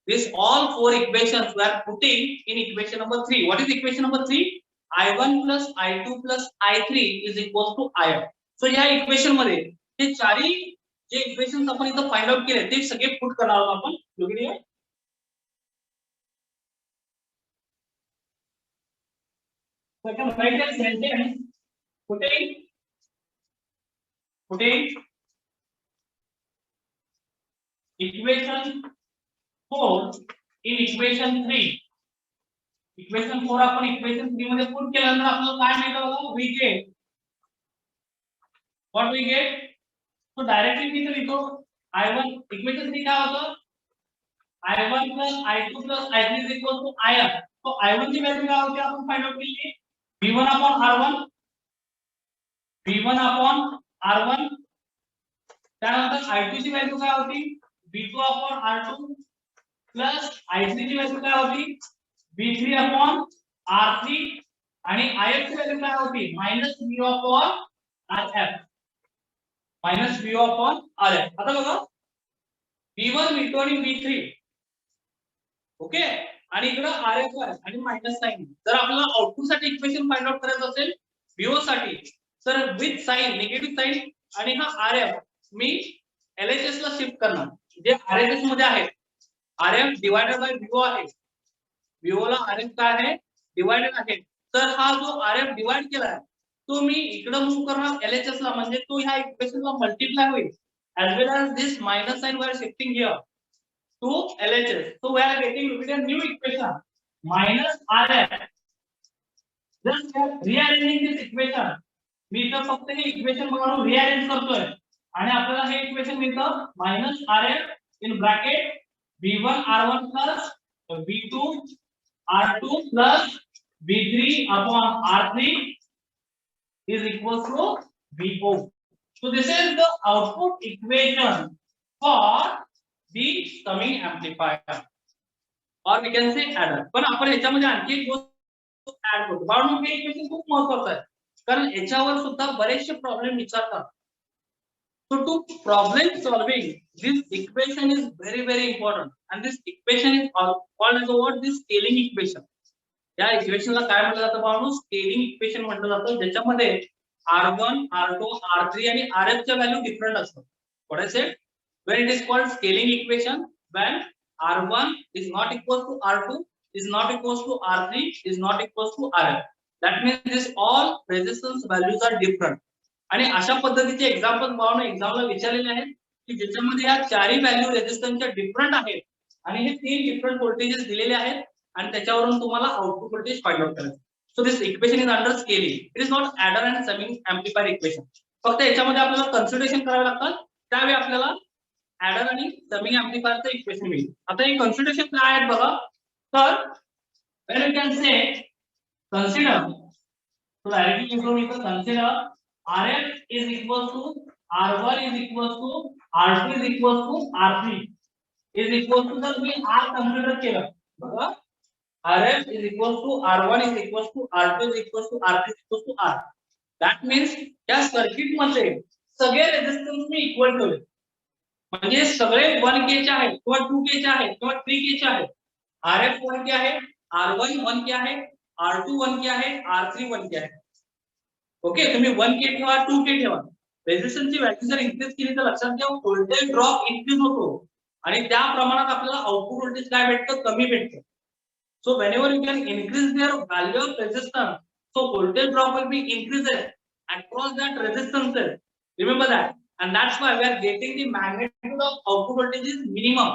these all four equations we are putting in equation number 3. What is equation number 3? I1 plus I2 plus I3 is equal to IF. So या equation मध्ये हे चारही जे equations आपण इथं find out केले ते सगळे put करणार आहोत आपण. लोगिनी second right hand sentence putting equation 4 in equation 3. Equation 4 आपण इक्वेशन 3 मध्ये पुट केल्यानंतर आपल्याला काय मिळतं बघा. We get what we get. तो डायरेक्टली मी इथे लिहितो I1 इक्वेशन 3 काय होतं I1 plus I2 plus I3 is equal to IF. तो I1 ची व्हॅल्यू काय होती आपण फाइंड आउट केली V1 upon R1 त्यानंतर I2 ची व्हॅल्यू काय होती V2 upon R2 plus I3 ची व्हॅल्यू काय होती V3 upon R3 आणि IF ची व्हॅल्यू काय होती minus V upon RF. Minus V upon RF. आता बघा V1 V2 आणि V3 ओके आणि इकडे RF आहे आणि मायनस साइन. जर आपल्याला आउटपुट साठी इक्वेशन फाइंड आउट करायचं असेल VO साठी तर विथ साइन निगेटिव्ह साइन आणि हा RF मी LHS ला शिफ्ट करणार. जे RHS मध्ये आहे RF डिवाइडेड बाय VO आहे. VO ला RF काय आहे डिवाइडेड आहे. तर हा जो RF डिवाइड केला आहे तो मी इकडे मूव करणार LHS ला म्हणजे तो ह्या इक्वेशनला मल्टिप्लाय होईल. As well as this minus sign we are shifting here to LHS. So we are getting look at a new equation minus RF. Just we are rearranging this equation. मी इथं फक्त हे equation म्हणून rearrange करतोय आणि आपल्याला हे equation मिळतं minus RF in bracket V1 R1 plus V2 R2 plus V3 upon R3 is equal to VO. So this is the output equation for the summing amplifier or we can say adder. पण आपण याच्यामध्ये आणखी एक गोष्ट add करतो. कारण हे equation खूप महत्त्वाचं आहे कारण याच्यावर सुद्धा बरेचसे प्रॉब्लेम विचारतात. So to problem solving this equation is very important and this equation is called as what this scaling equation. या इक्वेशनला काय म्हटलं जातं पाहून स्केलिंग इक्वेशन म्हटलं जातं ज्याच्यामध्ये R1, R2, R3 आणि RF च्या व्हॅल्यू डिफरंट असतात. What I said when it is called scaling equation when R1 is not equal to R2 is not equal to R3 is not equal to RF. That means this all resistance values are different. आणि अशा पद्धतीचे example पाहून एक्झामला विचारलेले आहेत की ज्याच्यामध्ये या चारही व्हॅल्यू रेजिस्टन्सच्या डिफरंट आहेत आणि हे तीन डिफरंट व्होल्टेजेस दिलेले आहेत आणि त्याच्यावरून तुम्हाला आउटपुट व्होल्टेज फाइंड आउट करायचं. So this equation is under scaling. It is not adder and summing amplifier equation. फक्त याच्यामध्ये आपल्याला कन्सिडरेशन करावे लागतात त्यावेळी आपल्याला adder आणि summing amplifier चे इक्वेशन मिळेल. आता हे कन्सिडरेशन काय आहेत बघा. तर when you can say consider so directly from here consider RF is equal to R1 is equal to R2 is equal to R3 is equal to जर मी R consider केलं बघा RF is equal to R1 is equal to R2 is equal to R3 is equal to R. That means या circuit मध्ये सगळे resistance मी equal ठेवले म्हणजे सगळे 1K चे आहेत किंवा 2K चे आहेत किंवा 3K चे आहेत. RF 1K आहे R1 1 क्या है, R2 1 क्या है, R3 1 क्या है. ओके, तुम्ही 1K ठेवा, 2K ठेवा. रेझिस्टन्सची व्हॅल्यू जर इन्क्रीज केली तर लक्षात घ्या व्होल्टेज ड्रॉप इन्क्रीज होतो आणि त्या प्रमाणात आपल्याला आउटपुट व्होल्टेज काय भेटतं, कमी भेटतं. So whenever you can increase their value of resistance, so voltage drop will be increased across that resistance. Remember that, and that's why we are getting the magnitude of output voltage is minimum.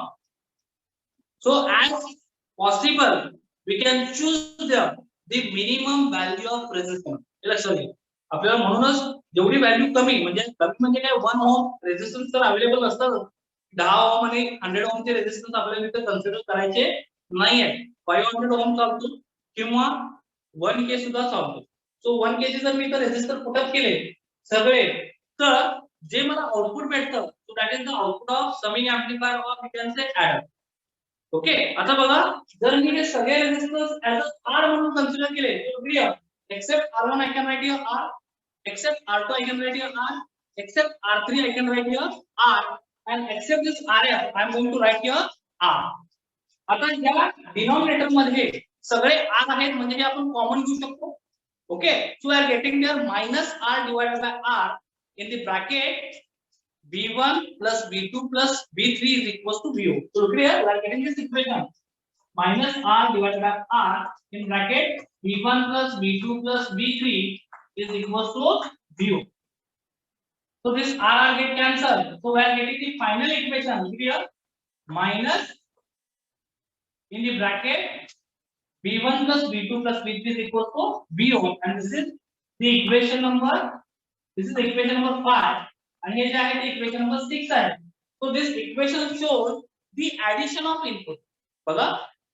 So as possible, we can choose the minimum value of resistance. लक्षात घ्या, आपल्याला म्हणूनच जेवढी value कमी म्हणजे काय 1 ओम resistance तर available असतात, 10 ओम आणि 100 ओमचे रेझिस्टन्स आपल्याला इथे कन्सिडर करायचे नाही आहे. 500 ओम चालतो किंवा 1K सुद्धा चालतो. सो 1K चे जर मी इथे रेझिस्टर पुट अप केले सगळे, तर जे मला आउटपुट भेटतं so that is the output of summing amplifier or we can say adder. Okay, आता बघा जर मी हे सगळे रेझिस्टन्स ऍज अ आर म्हणून कन्सिडर केले तर clear, except R1 I can write here R, except R2 I can write here R, except R3 I can write here R, and except this RF I am going to write here R. आता या denominator मध्ये सगळे R आहेत म्हणजे हे आपण common घेऊ शकतो. Okay, so we are getting there minus R divided by R in the bracket V1 plus V2 plus V3 is equals to VO. So clear, we are getting this equation minus R divided by R in bracket V1 plus V2 plus V3 is equals to VO. So this R get cancelled. So we are getting the final equation here minus in the bracket V1 plus V2 plus V3 is equals to VO, and this is the equation number. This is the equation number 5. And here is the equation number 6 आहे. So this equation shows the addition of input. बघा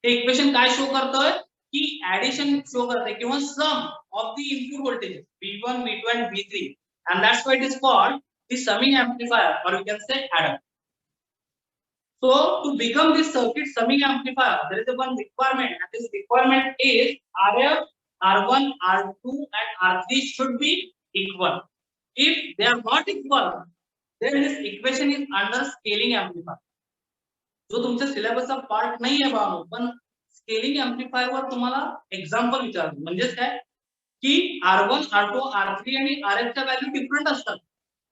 हे equation काय show करतोय की addition show करते किंवा sum of the input voltage V1 V2 and V3, and that's why it is called the summing amplifier or you can say adder. So to become this circuit summing amplifier there is a one requirement, and this requirement is RF, R1, R2 and R3 should be equal. If they are not equal, then this equation is under scaling amplifier. जो तुमच्या सिलेबसचा part नाही आहे बाळांनो, पण scaling amplifier वर तुम्हाला example विचारतो. म्हणजे काय की R1, R2, R3 आणि RF च्या व्हॅल्यू डिफरंट असतात,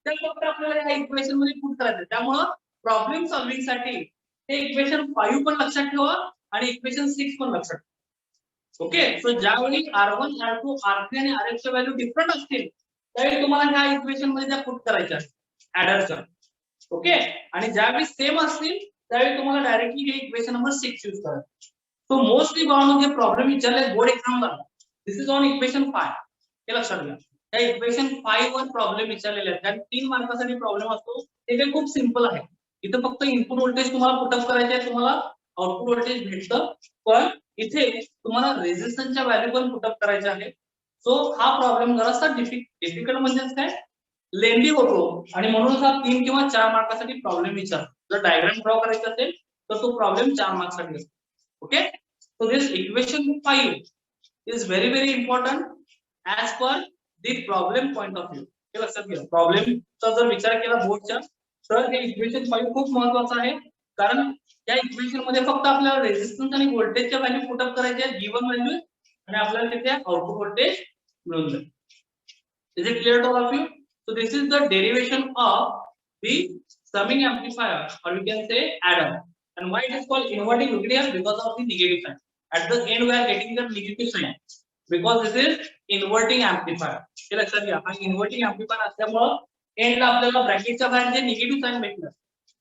त्या फक्त आपल्याला या इक्वेशन मध्ये पुट करायचं. त्यामुळे प्रॉब्लेम सॉल्व्हिंग साठी हे इक्वेशन 5 पण लक्षात ठेवा आणि इक्वेशन 6 पण लक्षात ठेवा. ओके, सो ज्यावेळी R1, R2, R3 आणि RF च्या व्हॅल्यू डिफरंट असतील त्यावेळी तुम्हाला ह्या इक्वेशन मध्ये त्या पुट करायच्या ॲडरच्या. ओके, आणि ज्यावेळी सेम असतील त्यावेळी तुम्हाला डायरेक्टली हे इक्वेशन नंबर 6 यूज करायचं. सो मोस्टली बाळांनो जे प्रॉब्लेम विचारले बोर्ड एक्झामला, दिस इज ऑन इक्वेशन 5. हे लक्षात घ्या, त्या इक्वेशन 5 वर प्रॉब्लेम विचारलेले आहेत. कारण 3 मार्कासाठी प्रॉब्लेम असतो. ते काही खूप सिंपल आहे. इथे फक्त इनपुट व्होल्टेज तुम्हाला पुट अप करायचे आहे, तुम्हाला आउटपुट व्होल्टेज भेटतं. पण इथे तुम्हाला रेझिस्टन्सच्या व्हॅल्यू पण पुट अप करायचे आहे. सो हा प्रॉब्लेम जरासा डिफिकल्ट म्हणजे काय लेंदी होतो आणि म्हणून हा 3 किंवा 4 मार्कासाठी प्रॉब्लेम विचारतो. जर डायग्राम ड्रॉ करायचा असेल तर तो प्रॉब्लेम 4 मार्क्ससाठी असतो. Okay, so this equation 5 is very important as per the problem point of view. हे लक्षात घ्या, प्रॉब्लेमचा जर विचार केला बोर्डच्या तर हे इक्वेशन 5 खूप महत्त्वाचं आहे. कारण या इक्वेशन मध्ये फक्त आपल्याला रेझिस्टन्स आणि व्होल्टेजच्या व्हॅल्यू पुट अप करायच्या आहेत, गिवन व्हॅल्यू, आणि आपल्याला तिथे आउटपुट व्होल्टेज मिळून जाईल. Is it clear to all of you? So this is the derivation of the summing amplifier or we can say adder. And why it is called inverting? Look here, because of the negative sign. At the end we are getting the negative sign because this is inverting amplifier. हे लक्षात घ्या, हा inverting amplifier असल्यामुळे एंडला आपल्याला ब्रॅकेटच्या बाहेर जे negative sign भेटलं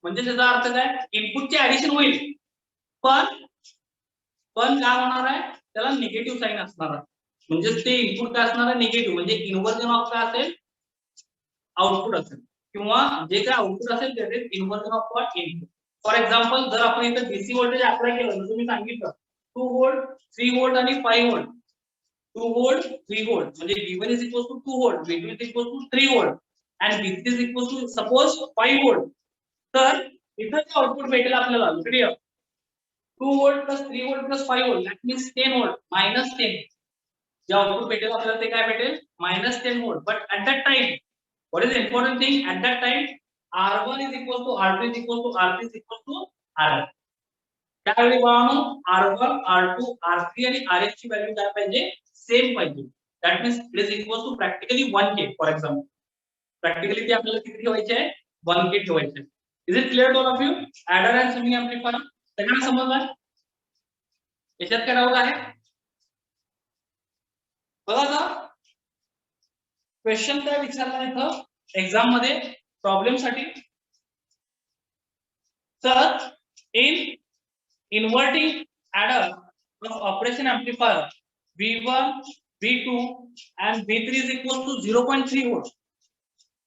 म्हणजे त्याचा अर्थ काय, इनपुटचे ऍडिशन होईल पण काय होणार आहे, त्याला निगेटिव्ह साइन असणार आहे. म्हणजे ते इनपुट काय असणार आहे, निगेटिव्ह. म्हणजे इन्व्हर्जन ऑफ काय असेल, आउटपुट असेल, किंवा जे काय आउटपुट असेल ते inversion of what, input. For example जर आपण इथे डीसी व्होल्टेज अप्लाय केलं जसं मी सांगितलं 2 व्होल्ट 3 व्होल्ट आणि 5 व्होल्ट, 2 व्होल्ट 3 व्होल्ट म्हणजे V1 is equal to 2 volt, V2 is equal to 3 volt and V3 is equal to suppose 5 volt. तर इथे जे आउटपुट भेटेल आपल्याला clear 2 volt plus 3 volt plus 5 volt that means 10 volt minus 10. J output भेटेल आपल्याला ते काय भेटेल, minus 10 volt. But at that time what is the important thing, at that time R1 is equal to R2 is equal to R3 is equal to R. त्यावेळी बाळांनो R1 R2 R3 आणि Rf ची value काय पाहिजे same पाहिजे. That means it is equal to practically 1k for example. Practically ते आपल्याला किती ठेवायचे आहे 1k ठेवायचे. Is it clear to all of you? Adder and summing amplifier सगळ्यांना समजलं? याच्यात काय डाऊट आहे? बघा आता क्वेश्चन काय विचारला इथं एक्झाम मध्ये प्रॉब्लेम साठी. तर इन inverting adder of operation amplifier V1, V2 and V3 is equal to 0.3 volt.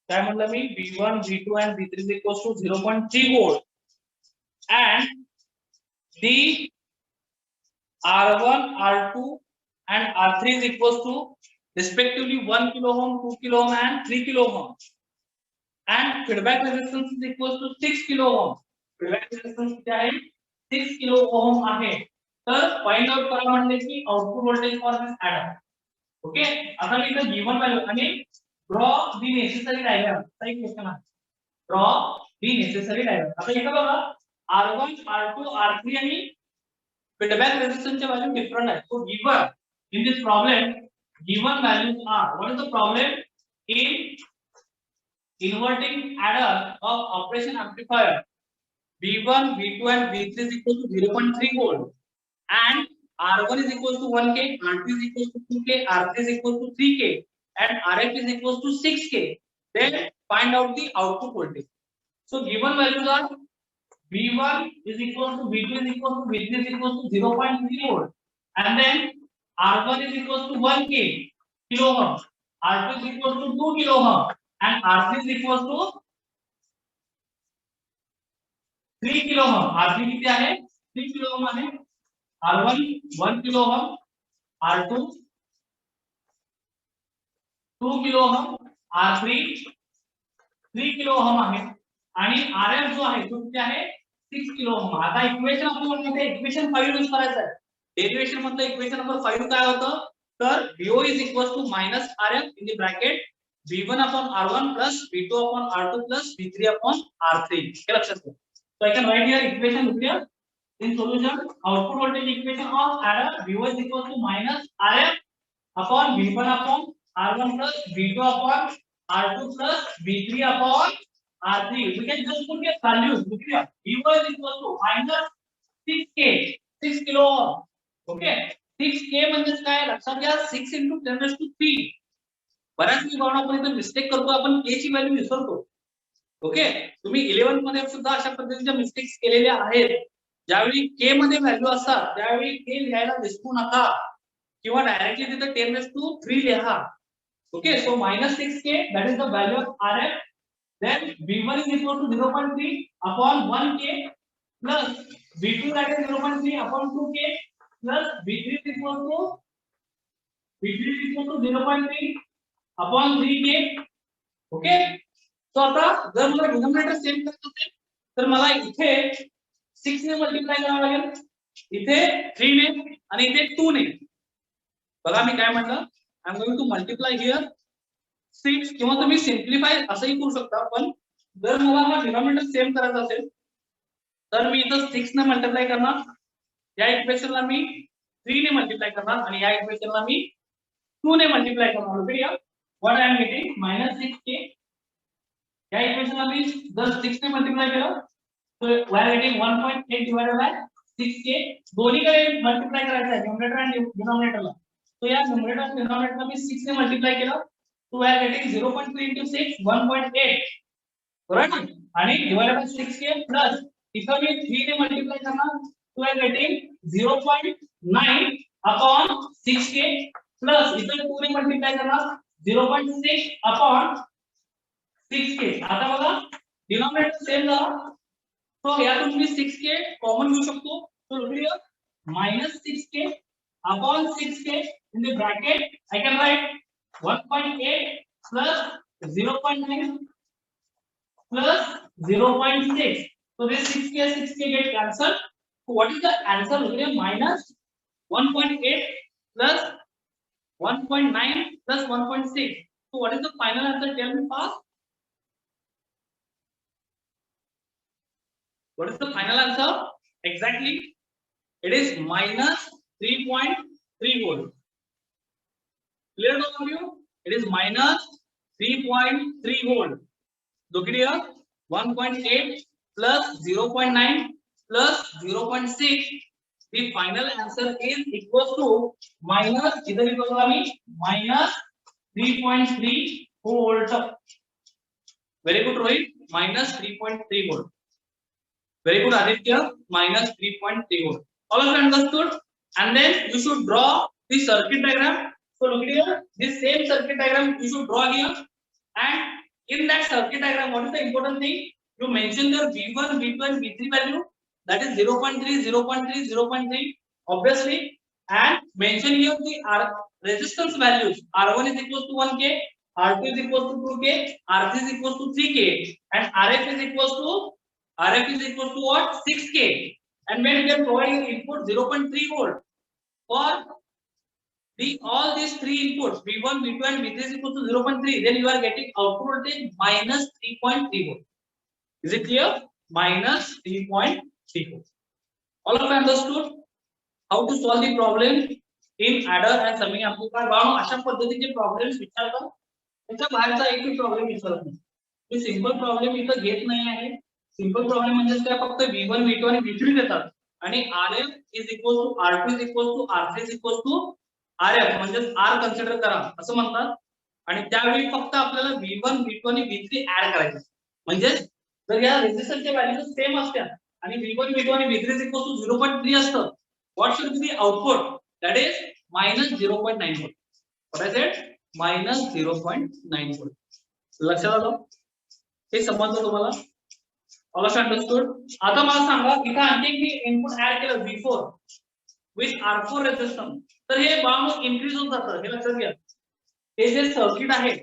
काय म्हणलं मी V1, V2 and V3 is equal to 0.3 volt and the R1, R2 and R3 is equal to respectively 1 kilo ohm, 2 kilo ohm and 3 kilo ohm and feedback resistance is equal to 6 kilo ohm. feedback resistance किती आहे 6 kilo ohm आहे. तर find out करा म्हणले की output voltage for this adder. Okay आता मी इथे गिवन व्हॅल्यू आणि ड्रॉ दी नेसेसरी डायग्राम चा एक क्वेश्चन आहे. Draw the necessary diagram. आता इथे बघा R1 R2 R3 आणि फीडबॅक रेजिस्टन्स चे व्हॅल्यू डिफरंट आहे. So given in this problem given values are what is the problem in inverting adder of operation amplifier V1, V2 and V3 is equal to 0.3 volt and R1 is equal to 1k, R2 is equal to 2k, R3 is equal to 3k and Rf is equal to 6k. Then find out the output voltage. So given values are V1 is equal to V2 is equal to V3 is equal to 0.3 volt and then R1 is equal to 1k kilo ohm, R2 is equal to 2 kilo ohm and R3 is equal to 3 kilo ohm. R3 किती आहे 3 kilo ohm आहे. R1 1 kilo ohm, R2 2 kilo ohm, R3 3 kilo ohm आहे आणि Rf जो आहे तो किती आहे 6 किलो ओम. आता इक्वेशन आपण म्हणतो इक्वेशन 5 यूज करायचं आहे. डेरिवेशन मधलं इक्वेशन नंबर 5 काय होतं तर Vo is equal to minus Rf in the bracket V1 upon R1 plus V2 upon R2 plus V3 upon R3. हे लक्षात ठेवा. So I can write here equation here in solution output voltage equation of adder V1 is equal to minus Rf upon V1 upon R1 plus V2 upon R2 plus V3 upon R3. We can just put here values. Look here. V1 is equal to minus 6k 6 kilo ohm. Okay. 6k म्हणजे काय लक्षात घ्या 6 into 10 raised to 3. बऱ्याच वेळा आपण इथे mistake करतो आपण k ची व्हॅल्यू विसरतो. ओके तुम्ही 11th मध्ये सुद्धा अशा पद्धतीच्या मिस्टेक्स केलेल्या आहेत. ज्यावेळी k मध्ये व्हॅल्यू असतात त्यावेळी k लिहायला विसरू नका किंवा डायरेक्टली तिथे 10 raised to 3 लिहा. Okay so -6k that is the value of Rf. then V1 is equal to 0.3 upon 1k plus V2 that is 0.3 upon 2k plus V3 is equal to 0.3 upon 3k. Okay तो आता जर मला denominator same करायचं असेल तर मला इथे 6 ने मल्टिप्लाय करावं लागेल, इथे 3 ने आणि इथे 2 ने. बघा मी काय म्हटलं I am going to multiply here 6 किंवा तुम्ही सिंप्लिफाय असंही करू शकता. पण जर मला हा डिनोमिनेटर सेम करायचा असेल तर मी इथं 6 ने मल्टिप्लाय करणार, या इक्वेशनला मी 3 ने मल्टिप्लाय करणार आणि या इक्वेशनला मी 2 ने मल्टिप्लाय करणार. ओके या what I am getting -6k. या इक्वेशनला मी जर 6 ने मल्टिप्लाय केलं तर we are getting 1.8 divided by 6k. दोन्हीकडे मल्टिप्लाय करायचं आहे न्यूमरेटर आणि डिनोमिनेटरला. तो या न्यूमरेटर आणि डिनोमिनेटरला मी 6 ने मल्टिप्लाय केलं तो वी आर गेटिंग 0.3 into 6 1.8 बरोबर आणि डिवाइडेड बाय 6k प्लस इथं मी 3 ने मल्टिप्लाय करणार तो we are getting 0.9 upon 6k plus इथं 2 ने मल्टिप्लाय करणार 0.6 upon 6k. आता बघा डिनोमिनेटर सेम झाला तो यातून मी 6k कॉमन घेऊ शकतो. So look here -6k upon 6k in the bracket I can write 1.8 plus 0.9 plus 0.6. so this 6k get cancelled. So what is the answer? Look here -1.8 plus 1.9 plus 1.6. so what is the final answer? Tell me fast. What is the final answer? Exactly It is minus 3.3 volt. Clear to all of you? It is minus 3.3 volt. Look at here. 1.8 plus 0.9 plus 0.6. The final answer is equals to minus, इधर लिखो minus 3.3 volt. Very good, Rohit. Minus 3.3 volt. Very good, Aditya. Minus 3.3 volt. All of you understood? And then you should draw the circuit diagram. So look at here. This same circuit diagram you should draw here. And in that circuit diagram, what is the important thing? You mention your V1, V2, and V3 value. That is 0.3, 0.3, 0.3. Obviously, and mention here the resistance values. R1 is equals to 1K, R2 is equals to 2K, R3 is equals to 3K, and RF is equals to what? 6K. And when we are providing input 0.3 volt for all these three inputs, V1, V2, and V3 is equal to 0.3, then you are getting output voltage minus 3.3 volt. Is it clear? Minus 3.3 volt. All of you understood how to solve the problem in adder and summing amplifier? बाळांनो, अशा पद्धतीचे problems विचारतात. त्याच्या बाहेरचा एकही problem विचारत नाही. मी simple problem इथं घेत नाही आहे. सिंपल प्रॉब्लेम म्हणजे काय, फक्त V1, V2 आणि V3 देतात आणि RF is equal to R2 is equal to R3 is equal to RF म्हणजे R कन्सिडर करा असं म्हणतात. आणि त्यावेळी फक्त आपल्याला V1, V2 आणि V3 ऍड करायचे. म्हणजे जर या रेझिस्टन्सच्या व्हॅल्यू सेम असत्या आणि V1, V2 आणि V3 इज इक्वल टू 0.3 असतं, what should be the output? That is minus 0.9 volt. What I said? Minus 0.9 volt. लक्षात आलं? हे समजलं तुम्हाला? All of you understood? आता मला सांगा, इथं आणखी मी इनपुट ऍड केलं V4 with R4 रेझिस्टन्स, तर हे बाळांनो इन्क्रीज होत जातं. हे लक्षात घ्या. हे जे सर्किट आहे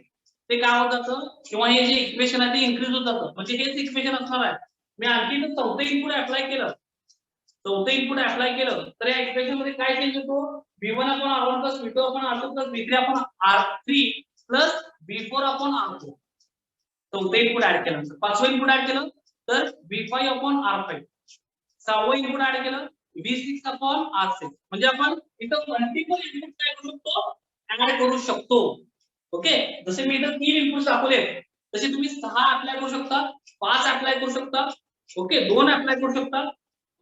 ते काय होत जातं, किंवा हे जे इक्वेशन आहे ते इन्क्रीज होत जातं. म्हणजे हेच इक्वेशन असणार आहे. मी आणखी चौथं इनपुट अप्लाय केलं, तर या इक्वेशन मध्ये काय चेंज होतो? V1 upon R1 plus V2 upon R2 plus V3 upon R3 plus V4 upon R4. चौथं इनपुट ऍड केलं. पाचवं इनपुट ऍड केलं तर V5 upon R5. सहावं इनपुट ऍड केलं V6 upon R6. म्हणजे आपण इथं मल्टिपल इनपुट काय करू शकतो? ऍड करू शकतो. ओके, जसे मी इथं 3 इनपुट दाखवले तसे तुम्ही 6 अप्लाय करू शकता, 5 अप्लाय करू शकता, ओके, 2 अप्लाय करू शकता.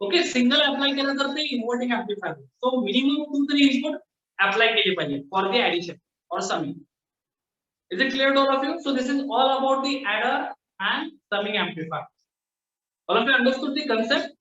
ओके, सिंगल अप्लाय केलं तर ते इन्व्हर्टिंग एम्प्लीफायर. सो मिनिमम 2 तरी इनपुट अप्लाय केले पाहिजे फॉर द एडिशन और summing. Is it clear to all of you? So this is all about the adder and summing amplifier. All of you understood the concept?